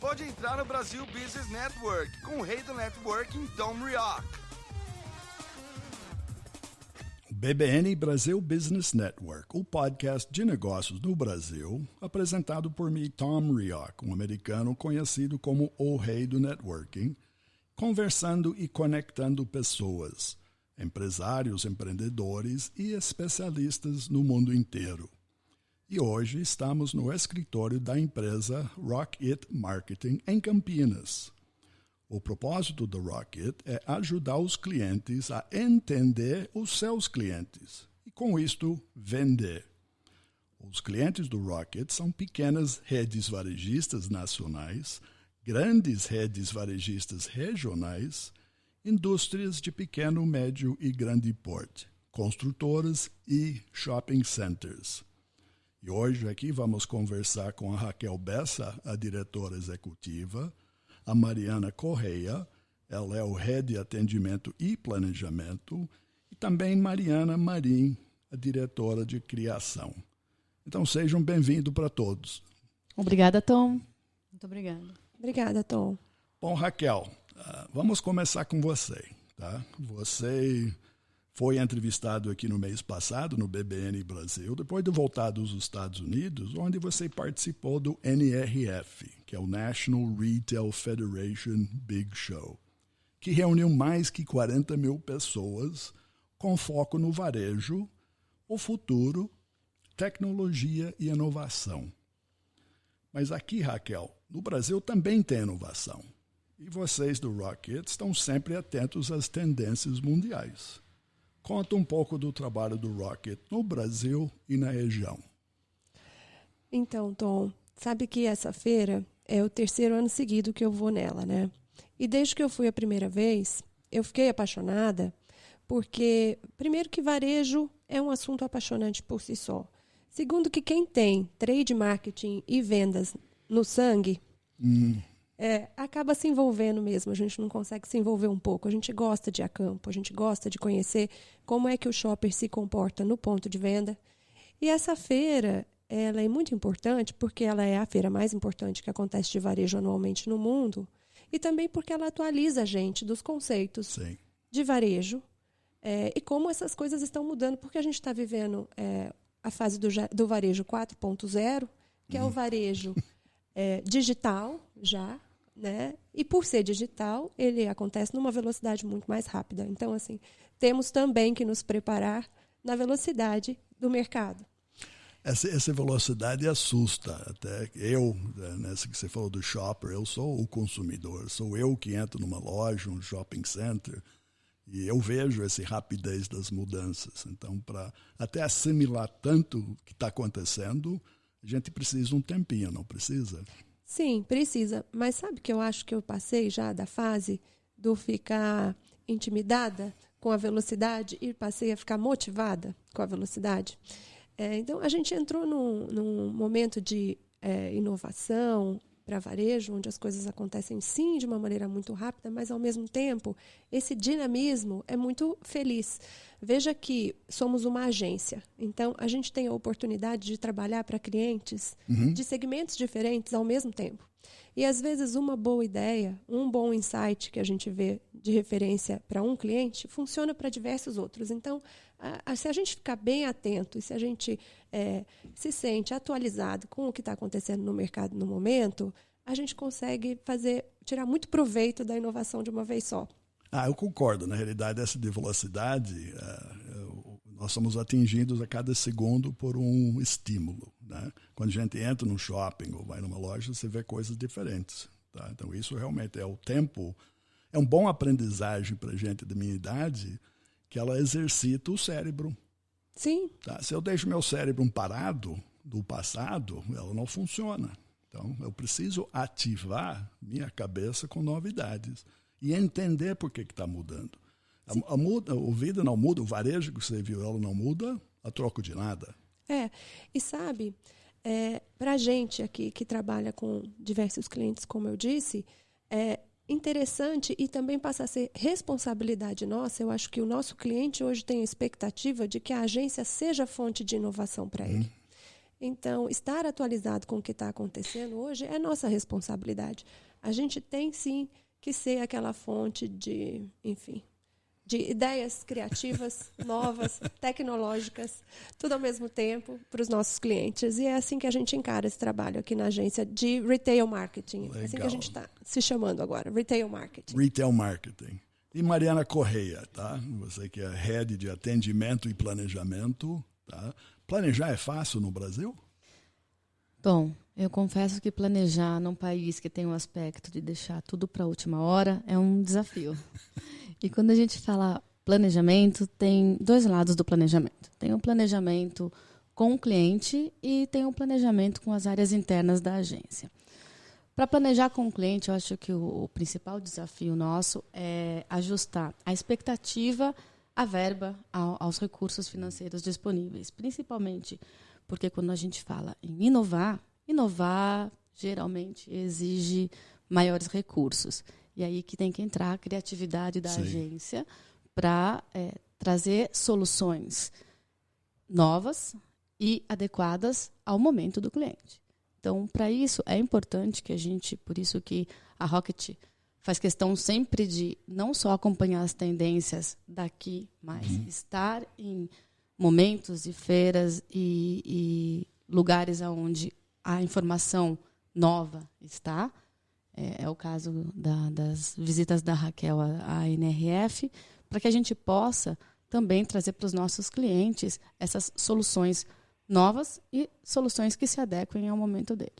pode entrar no Brasil Business Network com o rei do networking, Tom Rioch. BBN Brasil Business Network, o podcast de negócios no Brasil, apresentado por mim, Tom Rioch, um americano conhecido como o rei do networking, conversando e conectando pessoas, empresários, empreendedores e especialistas no mundo inteiro. E hoje estamos no escritório da empresa Rock-It Marketing em Campinas. O propósito do Rock-It é ajudar os clientes a entender os seus clientes e, com isto, vender. Os clientes do Rock-It são pequenas redes varejistas nacionais, grandes redes varejistas regionais, indústrias de pequeno, médio e grande porte, construtoras e shopping centers. E hoje aqui vamos conversar com a Raquel Bessa, a diretora executiva, a Mariana Correia, ela é o Head de Atendimento e Planejamento, e também Mariana Marim, a diretora de Criação. Então sejam bem-vindos para todos. Obrigada, Tom. Muito obrigada. Obrigada, Tom. Bom, Raquel, vamos começar com você. Tá? Você foi entrevistado aqui no mês passado, no BBN Brasil, depois de voltar dos Estados Unidos, onde você participou do NRF, que é o National Retail Federation Big Show, que reuniu mais que 40 mil pessoas com foco no varejo, o futuro, tecnologia e inovação. Mas aqui, Raquel, no Brasil também tem inovação. E vocês do Rock-It estão sempre atentos às tendências mundiais. Conta um pouco do trabalho do Rock-It no Brasil e na região. Então, Tom, sabe que essa feira é o 3º ano seguido que eu vou nela, né? E desde que eu fui a primeira vez, eu fiquei apaixonada, porque, primeiro, que varejo é um assunto apaixonante por si só. Segundo, que quem tem trade marketing e vendas no sangue, acaba se envolvendo mesmo. A gente não consegue se envolver um pouco. A gente gosta de ir a campo, a gente gosta de conhecer como é que o shopper se comporta no ponto de venda. E essa feira, ela é muito importante porque ela é a feira mais importante que acontece de varejo anualmente no mundo, e também porque ela atualiza a gente dos conceitos de varejo e como essas coisas estão mudando, porque a gente está vivendo a fase do varejo 4.0, que é o varejo digital já, né? E por ser digital, ele acontece numa velocidade muito mais rápida. Então, assim, temos também que nos preparar na velocidade do mercado. Essa velocidade assusta. Até eu, nessa que você falou do shopper, eu sou o consumidor. Sou eu que entro numa loja, um shopping center, e eu vejo essa rapidez das mudanças. Então, para até assimilar tanto o que está acontecendo, a gente precisa de um tempinho, não precisa? Sim, precisa. Mas sabe que eu acho que eu passei já da fase do ficar intimidada com a velocidade e passei a ficar motivada com a velocidade? Então, a gente entrou num momento de inovação para varejo, onde as coisas acontecem, sim, de uma maneira muito rápida, mas, ao mesmo tempo, esse dinamismo é muito feliz. Veja que somos uma agência, então a gente tem a oportunidade de trabalhar para clientes de segmentos diferentes ao mesmo tempo. E, às vezes, uma boa ideia, um bom insight que a gente vê de referência para um cliente, funciona para diversos outros. Então, se a gente ficar bem atento e se a gente se sente atualizado com o que está acontecendo no mercado no momento, a gente consegue tirar muito proveito da inovação de uma vez só. Eu concordo. Na realidade, essa de velocidade, nós somos atingidos a cada segundo por um estímulo. Né? Quando a gente entra num shopping ou vai numa loja, você vê coisas diferentes. Tá? Então, isso realmente é o tempo. É um bom aprendizagem para a gente da minha idade, que ela exercita o cérebro. Sim. Tá? Se eu deixo meu cérebro parado do passado, ela não funciona. Então, eu preciso ativar minha cabeça com novidades e entender por que está mudando. A vida não muda, o varejo que você viu, ela não muda a troco de nada. E sabe, para a gente aqui que trabalha com diversos clientes, como eu disse, interessante e também passa a ser responsabilidade nossa. Eu acho que o nosso cliente hoje tem a expectativa de que a agência seja fonte de inovação para ele. Então, estar atualizado com o que está acontecendo hoje é nossa responsabilidade. A gente tem, sim, que ser aquela fonte de, enfim, de ideias criativas, novas, tecnológicas, tudo ao mesmo tempo para os nossos clientes. E é assim que a gente encara esse trabalho aqui na agência de Retail Marketing. Legal. É assim que a gente está se chamando agora, Retail Marketing. Retail Marketing. E Mariana Correia, tá? Você que é head de atendimento e planejamento, tá? Planejar é fácil no Brasil? Bom, eu confesso que planejar num país que tem o aspecto de deixar tudo para a última hora é um desafio. E quando a gente fala planejamento, tem dois lados do planejamento. Tem um planejamento com o cliente e tem um planejamento com as áreas internas da agência. Para planejar com o cliente, eu acho que o principal desafio nosso é ajustar a expectativa, a verba, aos recursos financeiros disponíveis. Principalmente porque quando a gente fala em inovar geralmente exige maiores recursos. E aí que tem que entrar a criatividade da agência para trazer soluções novas e adequadas ao momento do cliente. Então, para isso, é importante que a gente, por isso que a Rocket faz questão sempre de não só acompanhar as tendências daqui, mas estar em momentos e feiras e lugares onde a informação nova está. É o caso das visitas da Raquel à NRF, para que a gente possa também trazer para os nossos clientes essas soluções novas e soluções que se adequem ao momento dele.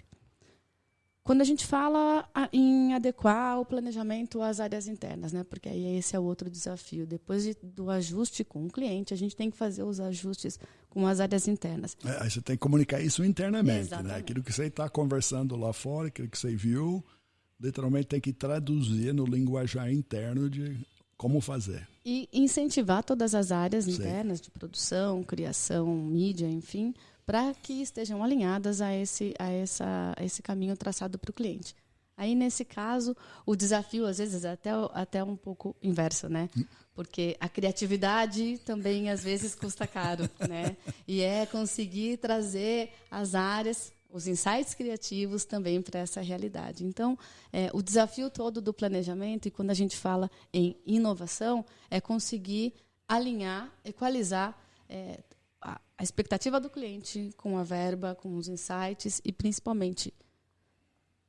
Quando a gente fala em adequar o planejamento às áreas internas, né? Porque aí esse é o outro desafio. Depois do ajuste com o cliente, a gente tem que fazer os ajustes com as áreas internas. Aí você tem que comunicar isso internamente. Exatamente. Né? Aquilo que você está conversando lá fora, aquilo que você viu, literalmente tem que traduzir no linguajar interno de como fazer. E incentivar todas as áreas internas de produção, criação, mídia, enfim, para que estejam alinhadas a esse caminho traçado para o cliente. Aí, nesse caso, o desafio, às vezes, é até um pouco inverso, né? Porque a criatividade também, às vezes, custa caro, né? E é conseguir trazer as áreas, os insights criativos também para essa realidade. Então, o desafio todo do planejamento, e quando a gente fala em inovação, é conseguir alinhar, equalizar a expectativa do cliente com a verba, com os insights e, principalmente,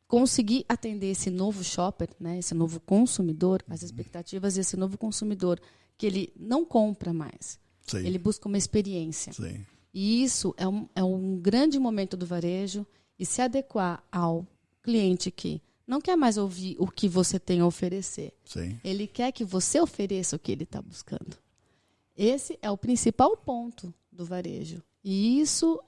conseguir atender esse novo shopper, né, esse novo consumidor, as expectativas desse novo consumidor, que ele não compra mais. Sim. Ele busca uma experiência. Sim. E isso é um grande momento do varejo, e se adequar ao cliente que não quer mais ouvir o que você tem a oferecer. Sim. Ele quer que você ofereça o que ele está buscando. Esse é o principal ponto do varejo. E isso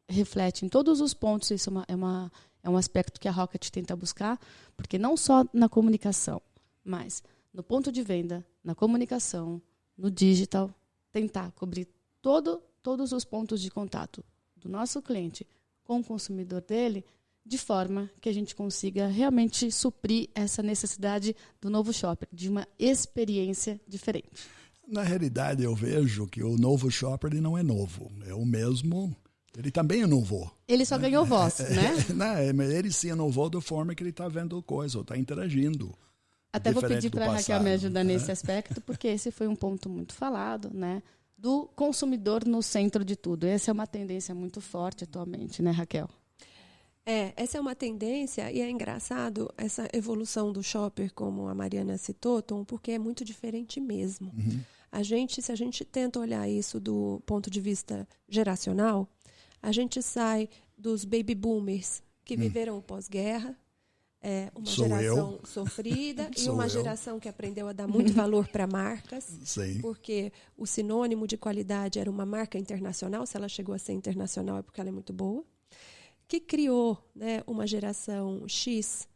reflete em todos os pontos. Isso é um aspecto que a Rocket tenta buscar, porque não só na comunicação, mas no ponto de venda, na comunicação, no digital, tentar cobrir todos os pontos de contato do nosso cliente com o consumidor dele, de forma que a gente consiga realmente suprir essa necessidade do novo shopper, de uma experiência diferente. Na realidade, eu vejo que o novo shopper ele não é novo. É o mesmo. Ele também inovou. Ele só ganhou voz, né? Mas ele se inovou da forma que ele está vendo coisa, ou está interagindo. Até vou diferente pedir do para a Raquel passado, me ajudar nesse aspecto, porque esse foi um ponto muito falado, né? Do consumidor no centro de tudo. Essa é uma tendência muito forte atualmente, né, Raquel? Essa é uma tendência, e é engraçado essa evolução do shopper, como a Mariana citou, Tom, porque é muito diferente mesmo. Se a gente tenta olhar isso do ponto de vista geracional, a gente sai dos baby boomers que viveram o pós-guerra, uma geração sofrida e uma geração que aprendeu a dar muito valor para marcas, porque o sinônimo de qualidade era uma marca internacional. Se ela chegou a ser internacional é porque ela é muito boa. Que criou, né, uma geração X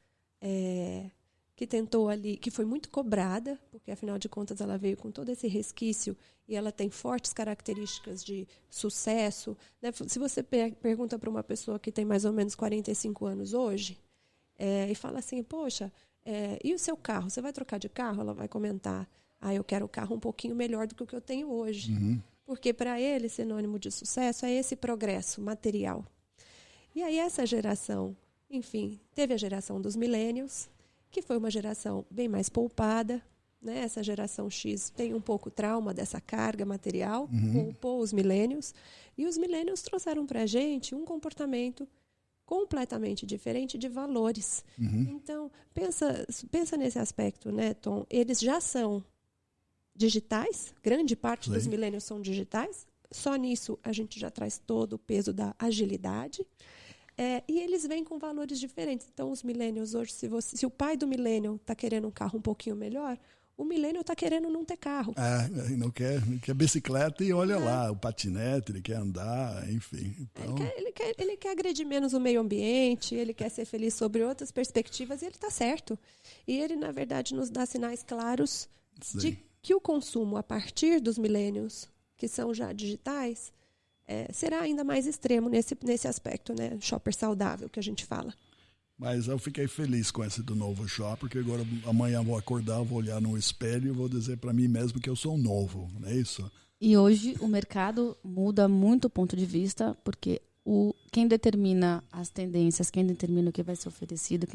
que tentou ali, que foi muito cobrada, porque afinal de contas ela veio com todo esse resquício e ela tem fortes características de sucesso, né? Se você pergunta para uma pessoa que tem mais ou menos 45 anos hoje, e fala assim, poxa, e o seu carro? Você vai trocar de carro? Ela vai comentar, eu quero um carro um pouquinho melhor do que o que eu tenho hoje. Porque para ele, sinônimo de sucesso é esse progresso material. E aí essa geração, enfim, teve a geração dos millennials, que foi uma geração bem mais poupada, né? Essa geração X tem um pouco trauma dessa carga material, poupou os millennials, e os millennials trouxeram para a gente um comportamento completamente diferente de valores. Então, pensa nesse aspecto, né, Tom? Eles já são digitais, grande parte dos millennials são digitais, só nisso a gente já traz todo o peso da agilidade, e eles vêm com valores diferentes. Então, os millennials hoje, se o pai do millennial está querendo um carro um pouquinho melhor, o millennial está querendo não ter carro. Não quer bicicleta e olha lá, o patinete, ele quer andar, enfim. Então... Ele quer agredir menos o meio ambiente, ele quer ser feliz sobre outras perspectivas, e ele está certo. E ele, na verdade, nos dá sinais claros de que o consumo a partir dos millennials, que são já digitais, será ainda mais extremo nesse aspecto, né? Shopper saudável que a gente fala. Mas eu fiquei feliz com esse do novo shopper, porque agora amanhã vou acordar, vou olhar no espelho e vou dizer para mim mesmo que eu sou novo, não é isso? E hoje o mercado muda muito o ponto de vista, porque quem determina as tendências, quem determina o que vai ser oferecido,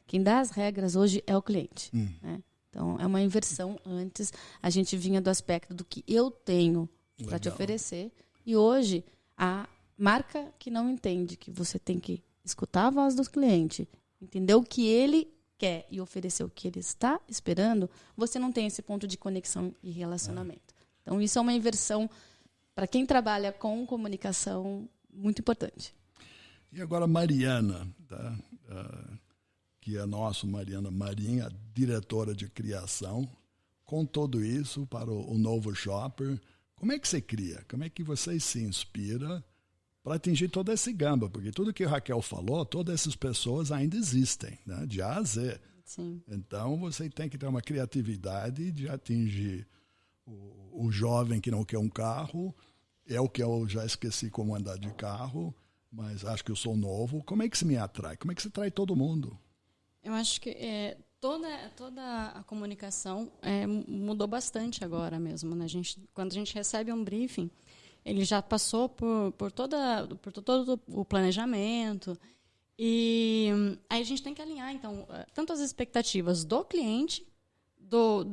quem dá as regras hoje é o cliente, né? Então, é uma inversão. Antes, a gente vinha do aspecto do que eu tenho para te oferecer. E hoje, a marca que não entende que você tem que escutar a voz do cliente, entender o que ele quer e oferecer o que ele está esperando, você não tem esse ponto de conexão e relacionamento. Então, isso é uma inversão, para quem trabalha com comunicação, muito importante. E agora, Mariana, tá? Que é a nossa Mariana Marinho, a diretora de criação, com tudo isso para o novo shopper. Como é que você cria? Como é que você se inspira para atingir toda essa gama? Porque tudo que a Raquel falou, todas essas pessoas ainda existem, né? De A a Z. Sim. Então, você tem que ter uma criatividade de atingir o jovem que não quer um carro. É o que eu já esqueci como andar de carro, mas acho que eu sou novo. Como é que você me atrai? Como é que você atrai todo mundo? Eu acho que toda a comunicação mudou bastante agora mesmo, né? Quando a gente recebe um briefing, ele já passou por todo o planejamento, e aí a gente tem que alinhar, então, tanto as expectativas do cliente,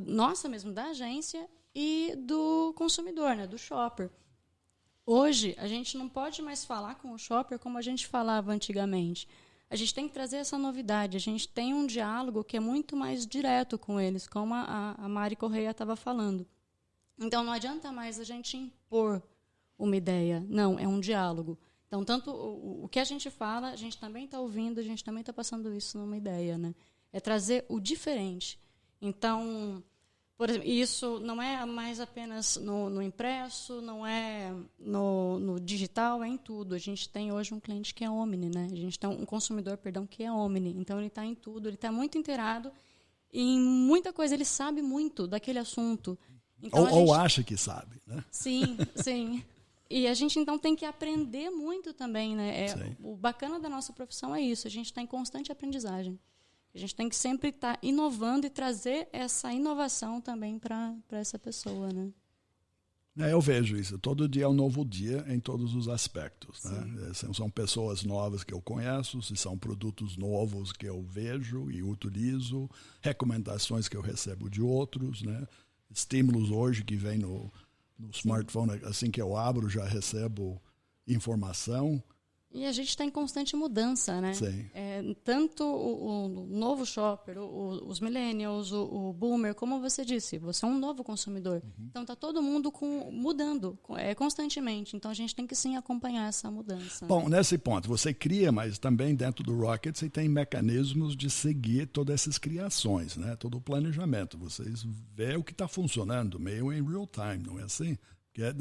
nossa mesmo, da agência, e do consumidor, né? Do shopper. Hoje, a gente não pode mais falar com o shopper como a gente falava antigamente. A gente tem que trazer essa novidade. A gente tem um diálogo que é muito mais direto com eles, como a Mari Correia estava falando. Então, não adianta mais a gente impor uma ideia. Não, é um diálogo. Então, tanto o que a gente fala, a gente também está ouvindo, a gente também está passando isso numa ideia, né? É trazer o diferente. Então, por exemplo, isso não é mais apenas no impresso, não é no digital, é em tudo. A gente tem hoje um cliente que é omni, né? A gente tem um consumidor, que é omni. Então, ele está em tudo, ele está muito inteirado em muita coisa, ele sabe muito daquele assunto. Então, ou acha que sabe, né? Sim, sim. E a gente, então, tem que aprender muito também, né? O bacana da nossa profissão é isso, a gente está em constante aprendizagem. A gente tem que sempre estar inovando e trazer essa inovação também para essa pessoa, né? Eu vejo isso. Todo dia é um novo dia em todos os aspectos, né? São pessoas novas que eu conheço, são produtos novos que eu vejo e utilizo, recomendações que eu recebo de outros, né? Estímulos hoje que vem no smartphone, assim que eu abro, já recebo informação. E a gente está em constante mudança, né? Sim. Tanto o novo shopper, os millennials, o boomer, como você disse, você é um novo consumidor. Então está todo mundo mudando constantemente. Então a gente tem que sim acompanhar essa mudança. Bom, nesse ponto, você cria, mas também dentro do Rocket você tem mecanismos de seguir todas essas criações, né? Todo o planejamento. Vocês vê o que está funcionando meio em real time, não é assim?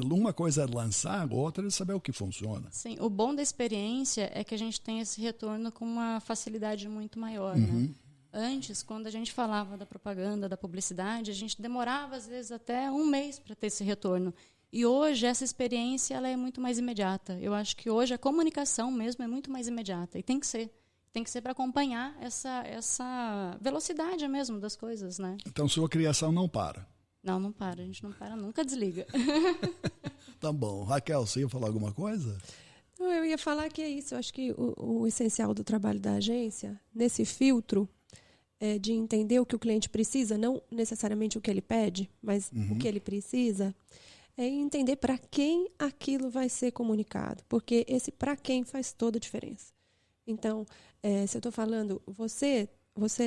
Uma coisa é lançar, outra é saber o que funciona. Sim, o bom da experiência é que a gente tem esse retorno com uma facilidade muito maior, né? Antes, quando a gente falava da propaganda, da publicidade, a gente demorava, às vezes, até um mês para ter esse retorno. E hoje, essa experiência ela é muito mais imediata. Eu acho que hoje a comunicação mesmo é muito mais imediata. E tem que ser. Tem que ser para acompanhar essa velocidade mesmo das coisas, né? Então, sua criação não para. Não para, a gente não para, nunca desliga. Tá bom. Raquel, você ia falar alguma coisa? Não, eu ia falar que é isso. Eu acho que o essencial do trabalho da agência, nesse filtro, é de entender o que o cliente precisa, não necessariamente o que ele pede, mas o que ele precisa, é entender para quem aquilo vai ser comunicado. Porque esse para quem faz toda a diferença. Então, se eu estou falando, você,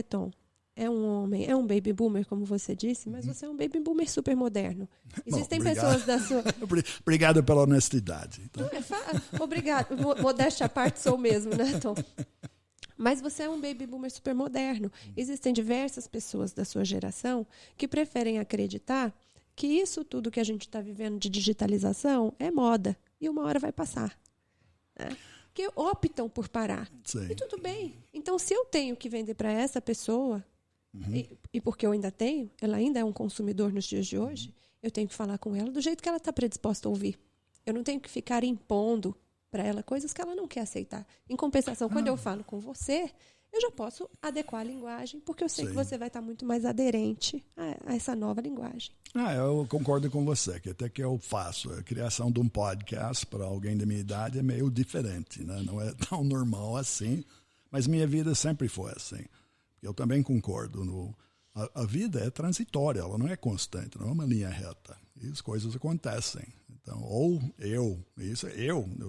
Tom, é um homem, é um baby boomer, como você disse, mas você é um baby boomer super moderno. Existem pessoas da sua... Obrigado pela honestidade. Então. Obrigado. Modéstia à parte, sou mesmo, né, Tom? Mas você é um baby boomer super moderno. Existem diversas pessoas da sua geração que preferem acreditar que isso tudo que a gente está vivendo de digitalização é moda e uma hora vai passar. Né? Que optam por parar. Sim. E tudo bem. Então, se eu tenho que vender para essa pessoa, e porque eu ainda tenho, ela ainda é um consumidor nos dias de hoje, eu tenho que falar com ela do jeito que ela está predisposta a ouvir. Eu não tenho que ficar impondo para ela coisas que ela não quer aceitar. Em compensação, quando eu falo com você, eu já posso adequar a linguagem, porque eu sei que você vai estar muito mais aderente a essa nova linguagem. Eu concordo com você, que até que eu faço. A criação de um podcast para alguém da minha idade é meio diferente, né? Não é tão normal assim, mas minha vida sempre foi assim. Eu também concordo. A vida é transitória, ela não é constante, não é uma linha reta. E as coisas acontecem. Então, eu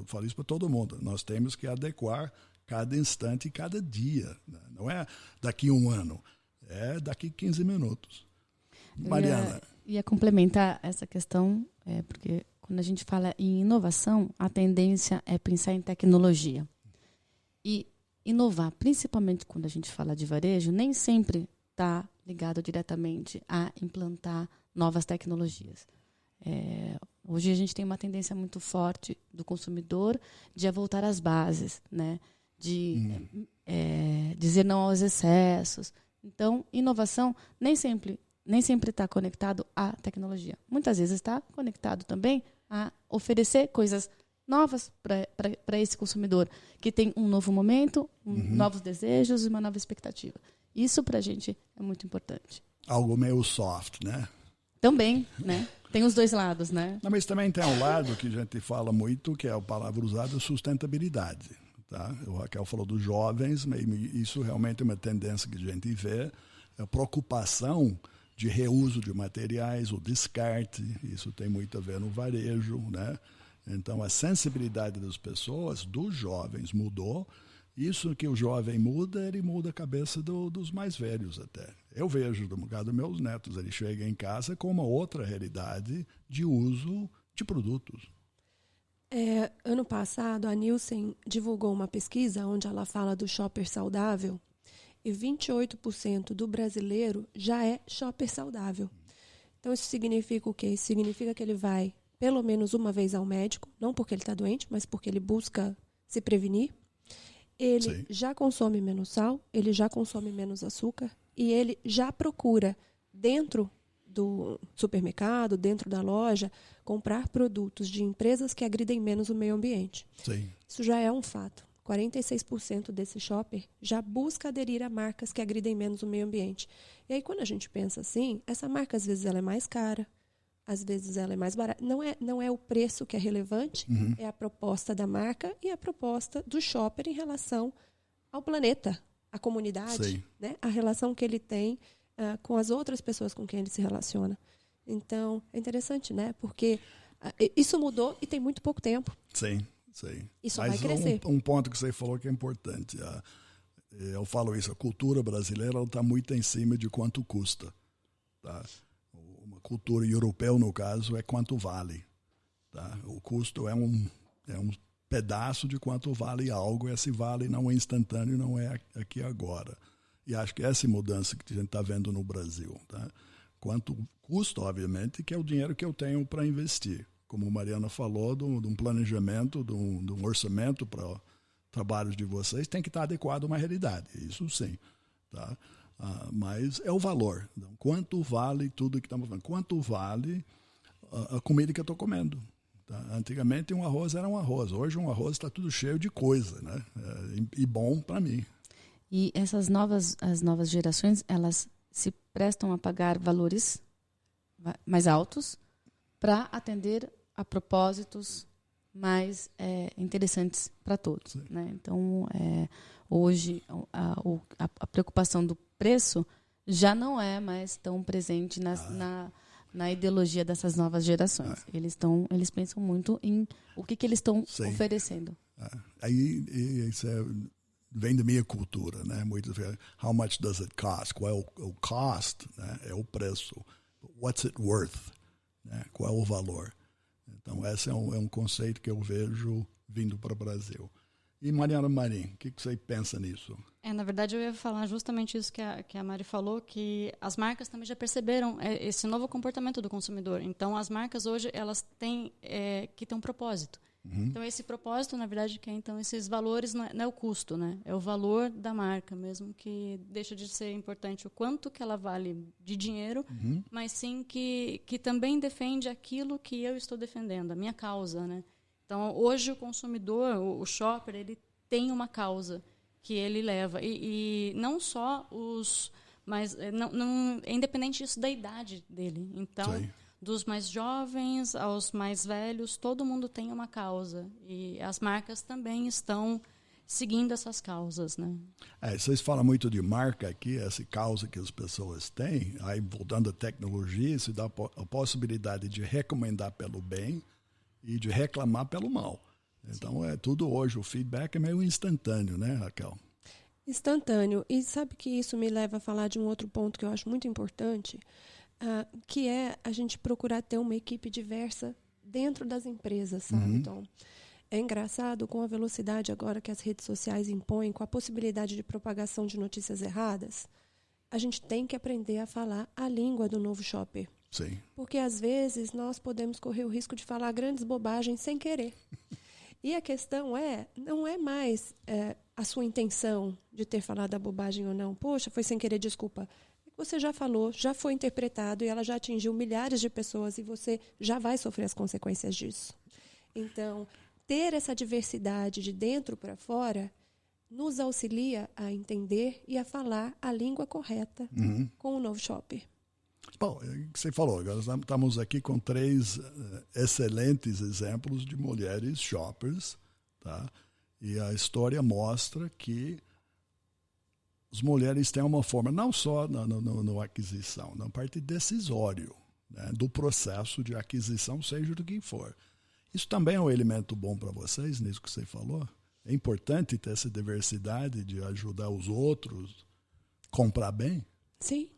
falo isso para todo mundo, nós temos que adequar cada instante e cada dia. Né? Não é daqui a um ano, é daqui 15 minutos. Mariana. Ia complementar essa questão, porque quando a gente fala em inovação, a tendência é pensar em tecnologia. E inovar, principalmente quando a gente fala de varejo, nem sempre está ligado diretamente a implantar novas tecnologias. Hoje a gente tem uma tendência muito forte do consumidor de voltar às bases, né? De dizer não aos excessos. Então, inovação nem sempre está conectado à tecnologia. Muitas vezes está conectado também a oferecer coisas novas para esse consumidor, que tem um novo momento, novos desejos e uma nova expectativa. Isso, para a gente, é muito importante. Algo meio soft, né? Também, né? Tem os dois lados, né? Não, mas também tem um lado que a gente fala muito, que é a palavra usada, sustentabilidade. Tá? O Raquel falou dos jovens, mas isso realmente é uma tendência que a gente vê. A preocupação de reuso de materiais, o descarte, isso tem muito a ver no varejo, né? Então, a sensibilidade das pessoas, dos jovens, mudou. Isso que o jovem muda, ele muda a cabeça dos mais velhos até. Eu vejo, no caso dos meus netos, eles chegam em casa com uma outra realidade de uso de produtos. Ano passado, a Nielsen divulgou uma pesquisa onde ela fala do shopper saudável e 28% do brasileiro já é shopper saudável. Então, isso significa o quê? Isso significa que ele vai pelo menos uma vez ao médico, não porque ele está doente, mas porque ele busca se prevenir. Ele já consome menos sal, ele já consome menos açúcar e ele já procura, dentro do supermercado, dentro da loja, comprar produtos de empresas que agridem menos o meio ambiente. Sim. Isso já é um fato. 46% desse shopper já busca aderir a marcas que agridem menos o meio ambiente. E aí, quando a gente pensa assim, essa marca, às vezes, ela é mais cara, às vezes ela é mais barata. Não é o preço que é relevante, é a proposta da marca e a proposta do shopper em relação ao planeta, à comunidade, né? A relação que ele tem com as outras pessoas com quem ele se relaciona. Então, é interessante, né? Porque isso mudou e tem muito pouco tempo. Sim. Isso vai crescer. Um ponto que você falou que é importante. Eu falo isso, a cultura brasileira está muito em cima de quanto custa. Tá? Uma cultura europeia, no caso, é quanto vale. Tá? O custo é um pedaço de quanto vale algo. Esse vale não é instantâneo, não é aqui agora. E acho que essa mudança que a gente está vendo no Brasil. Tá? Quanto custa, obviamente, que é o dinheiro que eu tenho para investir. Como a Mariana falou, de um planejamento, de um orçamento para trabalhos de vocês, tem que estar adequado a uma realidade. Isso sim. Tá? Mas é o valor. Então, quanto vale tudo que estamos falando? Quanto vale a comida que eu estou comendo? Tá? Antigamente um arroz era um arroz. Hoje um arroz está tudo cheio de coisa, né? E bom para mim. E as novas gerações, elas se prestam a pagar valores mais altos para atender a propósitos mais interessantes para todos. Né? Então, hoje, a preocupação do preço já não é mais tão presente na ideologia dessas novas gerações. Eles pensam muito em o que eles estão oferecendo. Aí isso vem da minha cultura, né? Muitas vezes, how much does it cost? Qual é o cost? Né? É o preço. What's it worth? Né? Qual é o valor? Então, esse é um conceito que eu vejo vindo para o Brasil. E Mariana Marim, o que você pensa nisso? Na verdade, eu ia falar justamente isso que a Mari falou, que as marcas também já perceberam esse novo comportamento do consumidor. Então, as marcas hoje, elas têm que ter um propósito. Então, esse propósito, na verdade, que é então esses valores, não é o custo, né? É o valor da marca mesmo, que deixa de ser importante o quanto que ela vale de dinheiro, mas sim que também defende aquilo que eu estou defendendo, a minha causa, né? Então, hoje o consumidor, o shopper, ele tem uma causa que ele leva. E não só os... Mas não, é independente disso da idade dele. Então... Sim. Dos mais jovens aos mais velhos, todo mundo tem uma causa. E as marcas também estão seguindo essas causas, né? Vocês falam muito de marca aqui, essa causa que as pessoas têm. Aí, voltando à tecnologia, isso dá a possibilidade de recomendar pelo bem e de reclamar pelo mal. Então, tudo hoje, o feedback é meio instantâneo, né, Raquel? Instantâneo. E sabe que isso me leva a falar de um outro ponto que eu acho muito importante, que é a gente procurar ter uma equipe diversa dentro das empresas, sabe? Então, é engraçado com a velocidade agora que as redes sociais impõem, com a possibilidade de propagação de notícias erradas, a gente tem que aprender a falar a língua do novo shopper. Sim. Porque, às vezes, nós podemos correr o risco de falar grandes bobagens sem querer. E a questão não é mais a sua intenção de ter falado a bobagem ou não. Poxa, foi sem querer, desculpa. Você já falou, já foi interpretado e ela já atingiu milhares de pessoas e você já vai sofrer as consequências disso. Então, ter essa diversidade de dentro para fora nos auxilia a entender e a falar a língua correta com o novo shopper. Bom, você falou, agora estamos aqui com 3 excelentes exemplos de mulheres shoppers, tá? E a história mostra que as mulheres têm uma forma, não só na aquisição, na parte decisória, né, do processo de aquisição, seja do que for. Isso também é um elemento bom para vocês, nisso que você falou? É importante ter essa diversidade de ajudar os outros a comprar bem? Sim.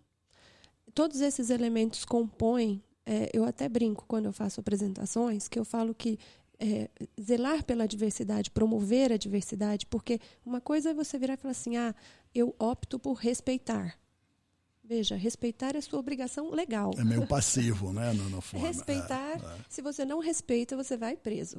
Todos esses elementos compõem, eu até brinco quando eu faço apresentações, que eu falo que zelar pela diversidade, promover a diversidade, porque uma coisa é você virar e falar assim, eu opto por respeitar. Veja, respeitar é sua obrigação legal. É meio passivo, né, na forma. Respeitar, se você não respeita, você vai preso.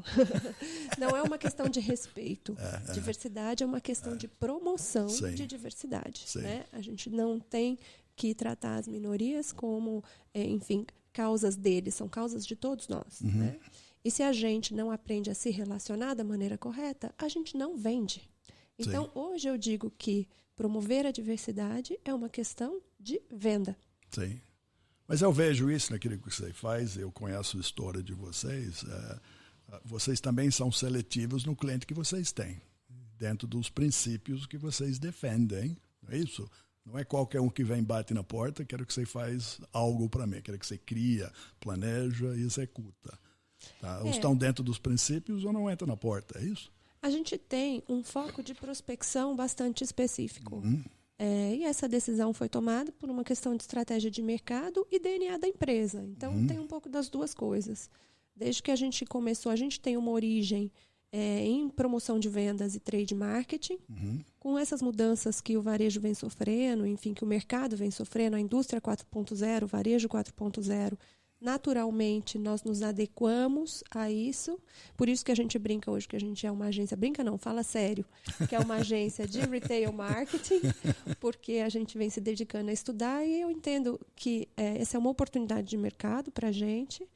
Não é uma questão de respeito. Diversidade é uma questão de promoção de diversidade. Né? A gente não tem que tratar as minorias como, enfim, causas deles, são causas de todos nós. Né? E se a gente não aprende a se relacionar da maneira correta, a gente não vende. Então, hoje eu digo que promover a diversidade é uma questão de venda. Sim. Mas eu vejo isso naquilo que você faz, eu conheço a história de vocês. Vocês também são seletivos no cliente que vocês têm, dentro dos princípios que vocês defendem. Não é isso? Não é qualquer um que vem e bate na porta, quero que você faz algo para mim. Quero que você cria, planeja e executa. Tá? Ou estão dentro dos princípios ou não entram na porta, é isso? A gente tem um foco de prospecção bastante específico. E essa decisão foi tomada por uma questão de estratégia de mercado e DNA da empresa. Então, tem um pouco das duas coisas. Desde que a gente começou, a gente tem uma origem em promoção de vendas e trade marketing. Com essas mudanças que o varejo vem sofrendo, enfim, que o mercado vem sofrendo, a indústria 4.0, o varejo 4.0, naturalmente, nós nos adequamos a isso. Por isso que a gente brinca hoje, que a gente é uma agência... Brinca não, fala sério. Que é uma agência de retail marketing, porque a gente vem se dedicando a estudar e eu entendo que essa é uma oportunidade de mercado para a gente.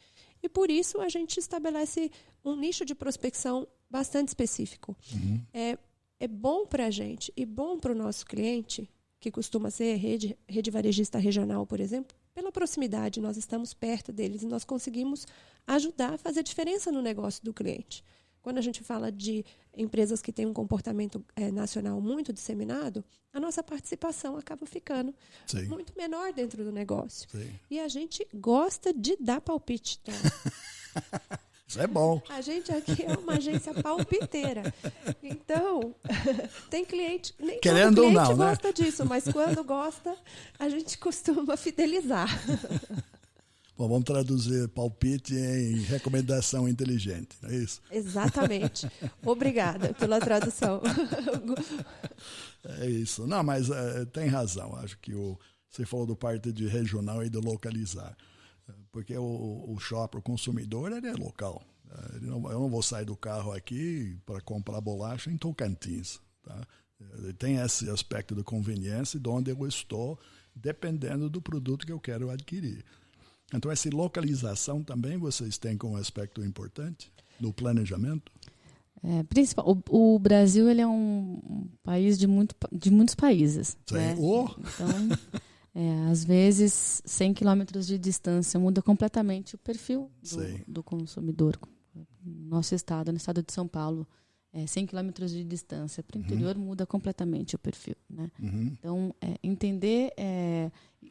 E, por isso, a gente estabelece um nicho de prospecção bastante específico. É bom para a gente e bom para o nosso cliente, que costuma ser rede varejista regional, por exemplo, pela proximidade, nós estamos perto deles e nós conseguimos ajudar a fazer diferença no negócio do cliente. Quando a gente fala de empresas que têm um comportamento nacional muito disseminado, a nossa participação acaba ficando muito menor dentro do negócio. Sim. E a gente gosta de dar palpite, Tom. Isso é bom. A gente aqui é uma agência palpiteira. Então, tem cliente... Nem Querendo todo cliente ou não, gosta disso, mas quando gosta, a gente costuma fidelizar. Bom, vamos traduzir palpite em recomendação inteligente, não é isso? Exatamente. Obrigada pela tradução. É isso. Não, mas tem razão. Acho que você falou do parte de regional e de localizar. Porque o shopper, o consumidor, ele é local. Eu não vou sair do carro aqui para comprar bolacha em Tocantins. Tá? Ele tem esse aspecto de conveniência de onde eu estou, dependendo do produto que eu quero adquirir. Então, essa localização também vocês têm como aspecto importante no planejamento? O Brasil ele é um país de muitos países. Né? Então, às vezes, 100 quilômetros de distância muda completamente o perfil do consumidor. Nosso estado, no estado de São Paulo, 100 quilômetros de distância para o interior muda completamente o perfil. Né? Então, entender,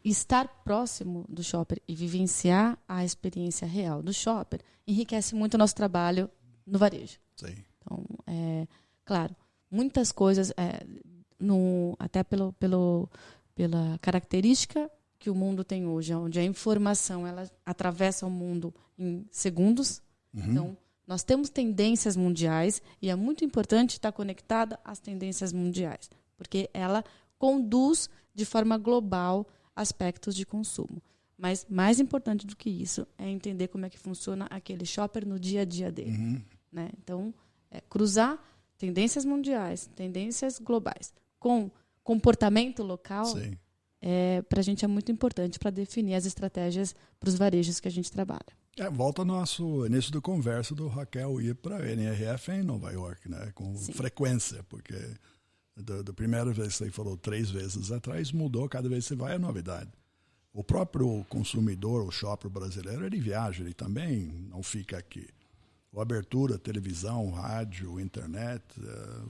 estar próximo do shopper e vivenciar a experiência real do shopper enriquece muito o nosso trabalho no varejo. Sim. Então, claro, muitas coisas, até pela característica que o mundo tem hoje, onde a informação ela atravessa o mundo em segundos. Então, nós temos tendências mundiais e é muito importante estar conectada às tendências mundiais, porque ela conduz de forma global aspectos de consumo. Mas mais importante do que isso é entender como é que funciona aquele shopper no dia a dia dele. Né? Então, cruzar tendências mundiais, tendências globais com comportamento local, para a gente é muito importante para definir as estratégias para os varejos que a gente trabalha. Volta ao nosso início da conversa do Raquel ir para a NRF em Nova York, né? Com frequência, porque da primeira vez que você falou 3 vezes atrás, mudou, cada vez que você vai é novidade. O próprio consumidor, o shopper brasileiro, ele viaja, ele também não fica aqui. A abertura, televisão, rádio, internet,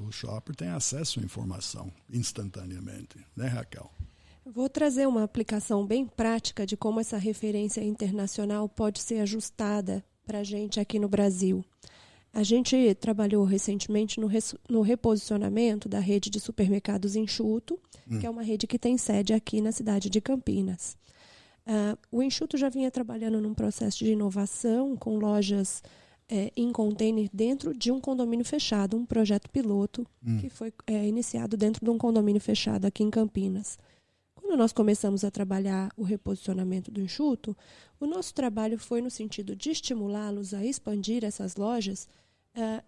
o shopper tem acesso à informação instantaneamente, né, Raquel? Vou trazer uma aplicação bem prática de como essa referência internacional pode ser ajustada para a gente aqui no Brasil. A gente trabalhou recentemente no reposicionamento da rede de supermercados Enxuto, que é uma rede que tem sede aqui na cidade de Campinas. O Enxuto já vinha trabalhando num processo de inovação com lojas em container dentro de um condomínio fechado, um projeto piloto que foi iniciado dentro de um condomínio fechado aqui em Campinas. Quando nós começamos a trabalhar o reposicionamento do Enxuto, o nosso trabalho foi no sentido de estimulá-los a expandir essas lojas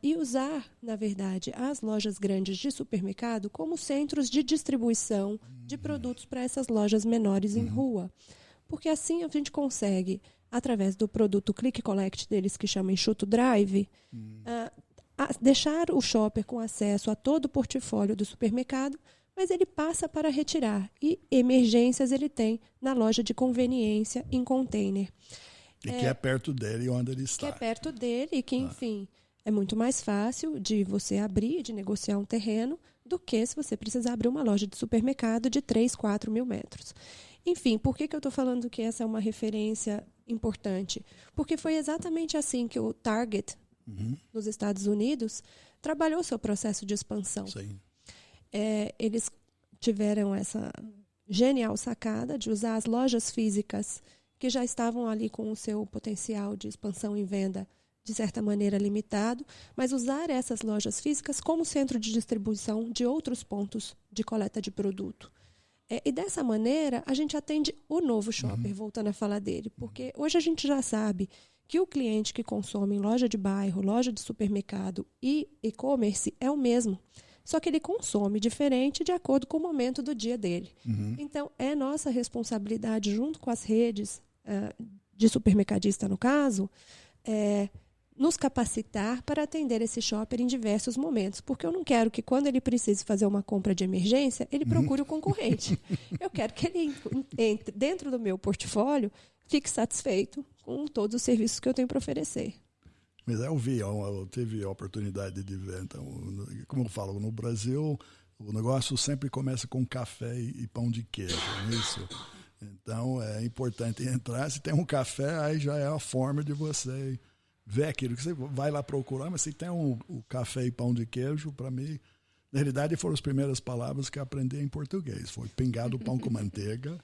e usar, na verdade, as lojas grandes de supermercado como centros de distribuição de produtos para essas lojas menores em rua. Porque assim a gente consegue, através do produto Click Collect deles, que chama Enxuto Drive, deixar o shopper com acesso a todo o portfólio do supermercado, mas ele passa para retirar. E emergências ele tem na loja de conveniência em container. E que é perto dele onde ele está. Que é perto dele e que, enfim, é muito mais fácil de você abrir, de negociar um terreno, do que se você precisar abrir uma loja de supermercado de 3, 4 mil metros. Enfim, por que eu estou falando que essa é uma referência importante? Porque foi exatamente assim que o Target, nos Estados Unidos, trabalhou seu processo de expansão. Sim. Eles tiveram essa genial sacada de usar as lojas físicas que já estavam ali com o seu potencial de expansão em venda de certa maneira limitado, mas usar essas lojas físicas como centro de distribuição de outros pontos de coleta de produto. E dessa maneira a gente atende o novo shopper, voltando a falar dele, porque hoje a gente já sabe que o cliente que consome em loja de bairro, loja de supermercado e e-commerce é o mesmo. Só que ele consome diferente de acordo com o momento do dia dele. Então, é nossa responsabilidade, junto com as redes de supermercadista, no caso, nos capacitar para atender esse shopper em diversos momentos, porque eu não quero que quando ele precise fazer uma compra de emergência, ele procure o concorrente. Eu quero que ele entre dentro do meu portfólio, fique satisfeito com todos os serviços que eu tenho para oferecer. Mas eu tive a oportunidade de ver, então, como eu falo, no Brasil o negócio sempre começa com café e pão de queijo, não é isso? Então é importante entrar, se tem um café, aí já é a forma de você ver aquilo que você vai lá procurar, mas se tem o café e pão de queijo, para mim, na realidade foram as primeiras palavras que eu aprendi em português, foi pingado o pão com manteiga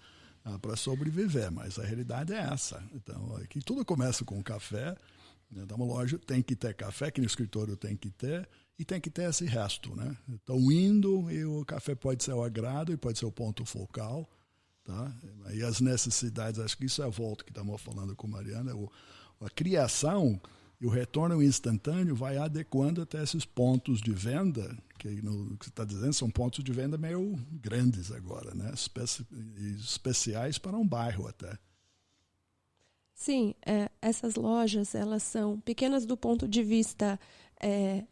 para sobreviver, mas a realidade é essa. Então aqui tudo começa com café, então uma loja tem que ter café, que no escritório tem que ter, e tem que ter esse resto, né? Estão indo e o café pode ser o agrado e pode ser o ponto focal, tá? E as necessidades, acho que isso é a volta que estamos falando com a Mariana, a criação e o retorno instantâneo vai adequando até esses pontos de venda, que você está dizendo são pontos de venda meio grandes agora, né? Especiais para um bairro até. Sim, essas lojas elas são pequenas do ponto de vista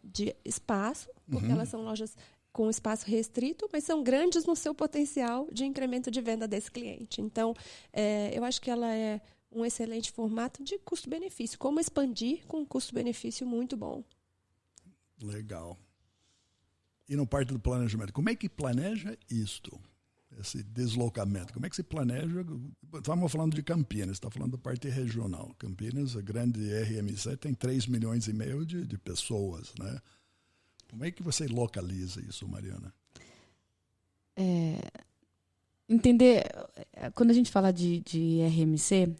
de espaço, porque elas são lojas com espaço restrito, mas são grandes no seu potencial de incremento de venda desse cliente. Então, eu acho que ela é um excelente formato de custo-benefício. Como expandir com um custo-benefício muito bom. Legal. E no parte do planejamento, como é que planeja isto? Esse deslocamento, como é que se planeja? Estamos falando de Campinas, está falando da parte regional. Campinas, a grande RMC, tem 3,5 milhões de pessoas, né? Como é que você localiza isso, Mariana? Entender, quando a gente fala de RMC,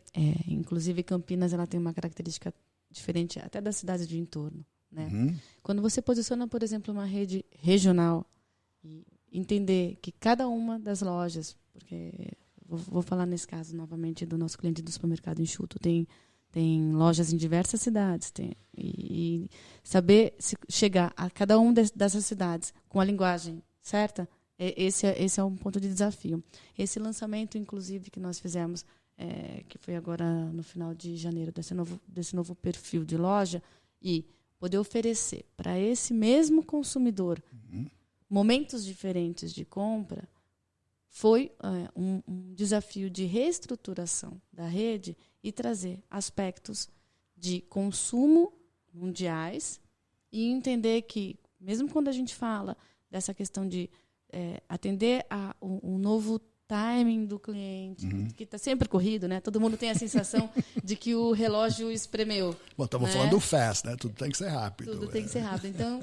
inclusive Campinas ela tem uma característica diferente até das cidades de entorno, né? Quando você posiciona, por exemplo, uma rede regional e entender que cada uma das lojas, porque vou falar nesse caso novamente do nosso cliente do supermercado enxuto, tem lojas em diversas cidades, e saber chegar a cada uma dessas cidades com a linguagem certa, esse é um ponto de desafio. Esse lançamento, inclusive, que nós fizemos, que foi agora no final de janeiro, desse novo perfil de loja, e poder oferecer para esse mesmo consumidor momentos diferentes de compra, foi um desafio de reestruturação da rede e trazer aspectos de consumo mundiais e entender que, mesmo quando a gente fala dessa questão de atender a um novo timing do cliente, que está sempre corrido, né? Todo mundo tem a sensação de que o relógio espremeu. Bom, estamos falando do fast, né? Tudo tem que ser rápido. Tudo tem que ser rápido. Então,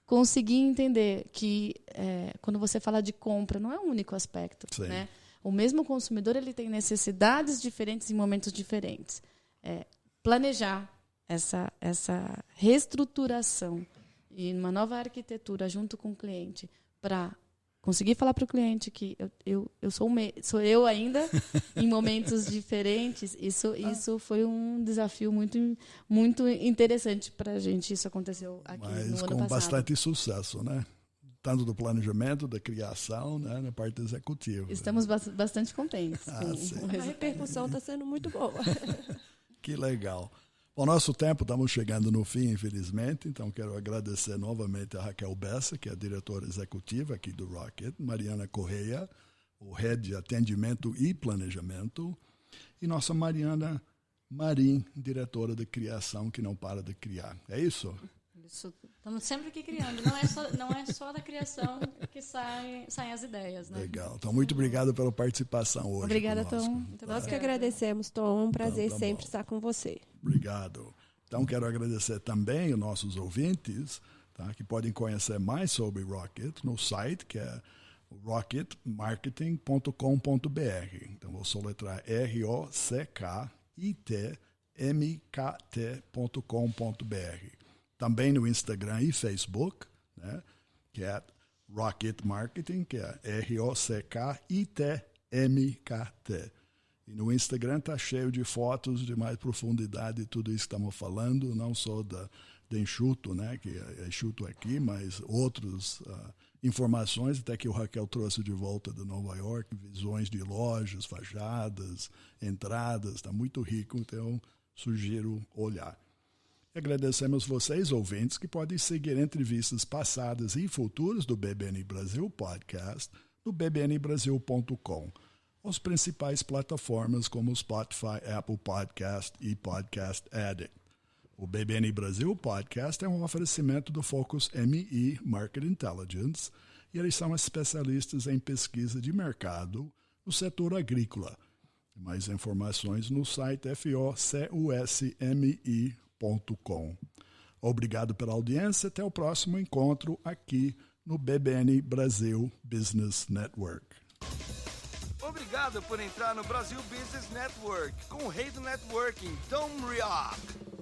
conseguir entender que quando você fala de compra, não é um único aspecto, né? O mesmo consumidor ele tem necessidades diferentes em momentos diferentes. Planejar essa reestruturação e uma nova arquitetura junto com o cliente para conseguir falar para o cliente que eu sou eu ainda em momentos diferentes, isso foi um desafio muito, muito interessante para a gente. Isso aconteceu aqui no ano passado. Mas com bastante sucesso, né? Tanto do planejamento, da criação, né? Na parte executiva. Estamos bastante contentes. A repercussão está sendo muito boa. Que legal. O nosso tempo, estamos chegando no fim, infelizmente, então quero agradecer novamente a Raquel Bessa, que é a diretora executiva aqui do Rocket, Mariana Correia, o head de atendimento e planejamento, e nossa Mariana Marim, diretora de criação, que não para de criar. É isso? Isso. Estamos sempre aqui criando. Não é só da criação que saem as ideias, né? Legal. Então, muito obrigado pela participação hoje. Obrigada, Tom. Nós que agradecemos, Tom. É um prazer sempre estar com você. Obrigado. Então, quero agradecer também os nossos ouvintes, tá, que podem conhecer mais sobre Rocket no site, que é rocketmarketing.com.br. Então, vou soletrar rockitmkt.com.br. Também no Instagram e Facebook, né, que é Rocket Marketing, que é ROCKITMKT. E no Instagram está cheio de fotos de mais profundidade de tudo isso que estamos falando, não só de enxuto, né, que é enxuto aqui, mas outras informações, até que o Raquel trouxe de volta de Nova York, visões de lojas, fachadas, entradas, está muito rico, então sugiro olhar. Agradecemos vocês, ouvintes, que podem seguir entrevistas passadas e futuras do BBN Brasil Podcast no bbnbrasil.com, as principais plataformas como Spotify, Apple Podcast e Podcast Addict. O BBN Brasil Podcast é um oferecimento do Focus MI Market Intelligence e eles são especialistas em pesquisa de mercado no setor agrícola. Mais informações no site focusmi.com. Obrigado pela audiência. Até o próximo encontro aqui no BBN Brasil Business Network. Obrigado por entrar no Brasil Business Network com o rei do networking, Tom Rioch.